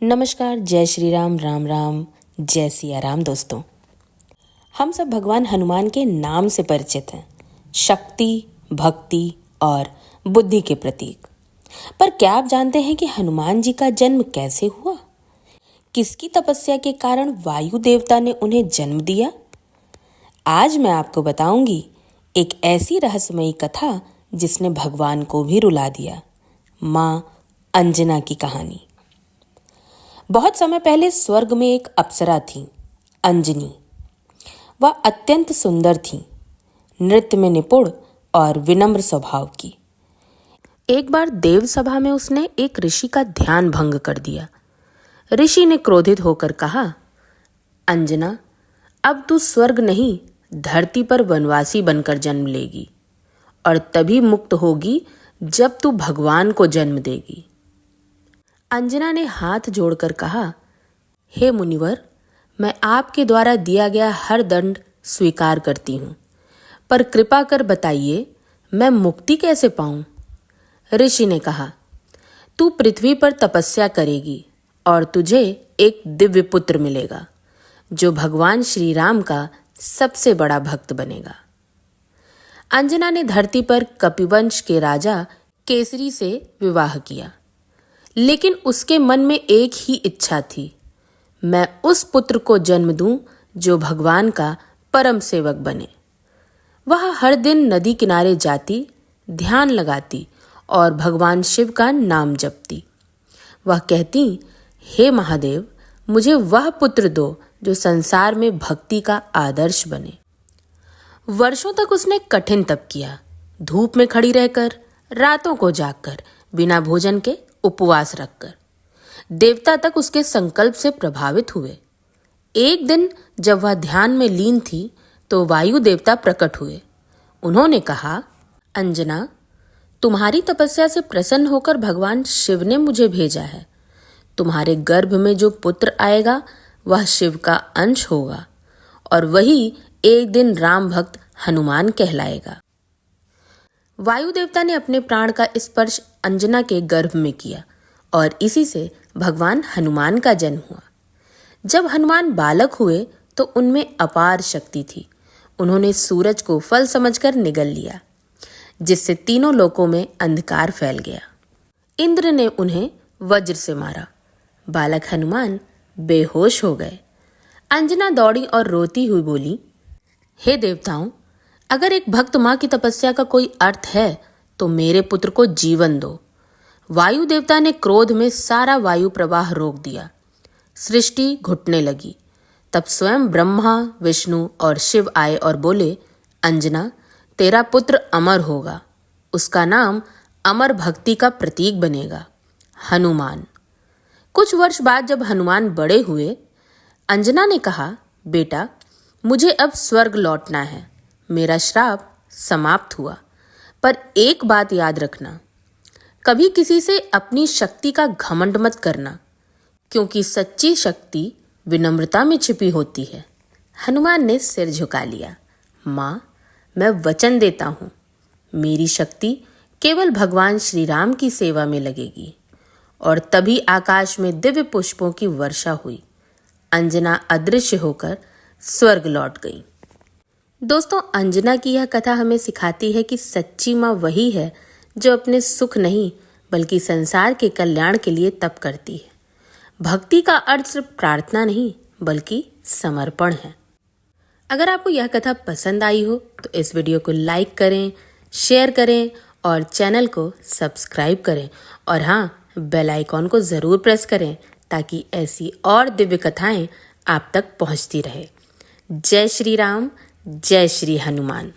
नमस्कार, जय श्री राम, राम राम, जय सिया राम। दोस्तों, हम सब भगवान हनुमान के नाम से परिचित हैं, शक्ति, भक्ति और बुद्धि के प्रतीक। पर क्या आप जानते हैं कि हनुमान जी का जन्म कैसे हुआ? किसकी तपस्या के कारण वायु देवता ने उन्हें जन्म दिया? आज मैं आपको बताऊंगी एक ऐसी रहस्यमयी कथा जिसने भगवान को भी रुला दिया, मां अंजना की कहानी। बहुत समय पहले स्वर्ग में एक अप्सरा थी, अंजनी। वह अत्यंत सुंदर थी, नृत्य में निपुण और विनम्र स्वभाव की। एक बार देव सभा में उसने एक ऋषि का ध्यान भंग कर दिया। ऋषि ने क्रोधित होकर कहा, अंजना, अब तू स्वर्ग नहीं, धरती पर वनवासी बनकर जन्म लेगी और तभी मुक्त होगी जब तू भगवान को जन्म देगी। अंजना ने हाथ जोड़कर कहा, हे मुनिवर, मैं आपके द्वारा दिया गया हर दंड स्वीकार करती हूँ, पर कृपा कर बताइए मैं मुक्ति कैसे पाऊं? ऋषि ने कहा, तू पृथ्वी पर तपस्या करेगी और तुझे एक दिव्य पुत्र मिलेगा जो भगवान श्री राम का सबसे बड़ा भक्त बनेगा। अंजना ने धरती पर कपिवंश के राजा केसरी से विवाह किया, लेकिन उसके मन में एक ही इच्छा थी, मैं उस पुत्र को जन्म दूं जो भगवान का परम सेवक बने। वह हर दिन नदी किनारे जाती, ध्यान लगाती और भगवान शिव का नाम जपती। वह कहती, हे महादेव, मुझे वह पुत्र दो जो संसार में भक्ति का आदर्श बने। वर्षों तक उसने कठिन तप किया, धूप में खड़ी रहकर, रातों को जागकर, बिना भोजन के उपवास रखकर। देवता तक उसके संकल्प से प्रभावित हुए। एक दिन जब वह ध्यान में लीन थी तो वायु देवता प्रकट हुए। उन्होंने कहा, अंजना, तुम्हारी तपस्या से प्रसन्न होकर भगवान शिव ने मुझे भेजा है। तुम्हारे गर्भ में जो पुत्र आएगा वह शिव का अंश होगा और वही एक दिन राम भक्त हनुमान कहलाएगा। वायु देवता ने अपने प्राण का स्पर्श अंजना के गर्भ में किया और इसी से भगवान हनुमान का जन्म हुआ। जब हनुमान बालक हुए तो उनमें अपार शक्ति थी। उन्होंने सूरज को फल समझकर निगल लिया, जिससे तीनों लोकों में अंधकार फैल गया। इंद्र ने उन्हें वज्र से मारा। बालक हनुमान बेहोश हो गए। अंजना दौड़ी और रोती हुई बोली, हे देवताओं, अगर एक भक्त मां की तपस्या का कोई अर्थ है तो मेरे पुत्र को जीवन दो। वायु देवता ने क्रोध में सारा वायु प्रवाह रोक दिया। सृष्टि घुटने लगी। तब स्वयं ब्रह्मा, विष्णु और शिव आए और बोले, अंजना, तेरा पुत्र अमर होगा। उसका नाम अमर भक्ति का प्रतीक बनेगा, हनुमान। कुछ वर्ष बाद जब हनुमान बड़े हुए, अंजना ने कहा, बेटा, मुझे अब स्वर्ग लौटना है। मेरा श्राप समाप्त हुआ, पर एक बात याद रखना, कभी किसी से अपनी शक्ति का घमंड मत करना, क्योंकि सच्ची शक्ति विनम्रता में छिपी होती है। हनुमान ने सिर झुका लिया। माँ, मैं वचन देता हूँ, मेरी शक्ति केवल भगवान श्री राम की सेवा में लगेगी। और तभी आकाश में दिव्य पुष्पों की वर्षा हुई। अंजना अदृश्य होकर स्वर्ग लौट गई। दोस्तों, अंजना की यह कथा हमें सिखाती है कि सच्ची माँ वही है जो अपने सुख नहीं बल्कि संसार के कल्याण के लिए तप करती है। भक्ति का अर्थ सिर्फ प्रार्थना नहीं बल्कि समर्पण है। अगर आपको यह कथा पसंद आई हो तो इस वीडियो को लाइक करें, शेयर करें और चैनल को सब्सक्राइब करें। और हाँ, बेल आइकॉन को ज़रूर प्रेस करें ताकि ऐसी और दिव्य कथाएं आप तक पहुंचती रहे। जय श्री राम, जय श्री हनुमान।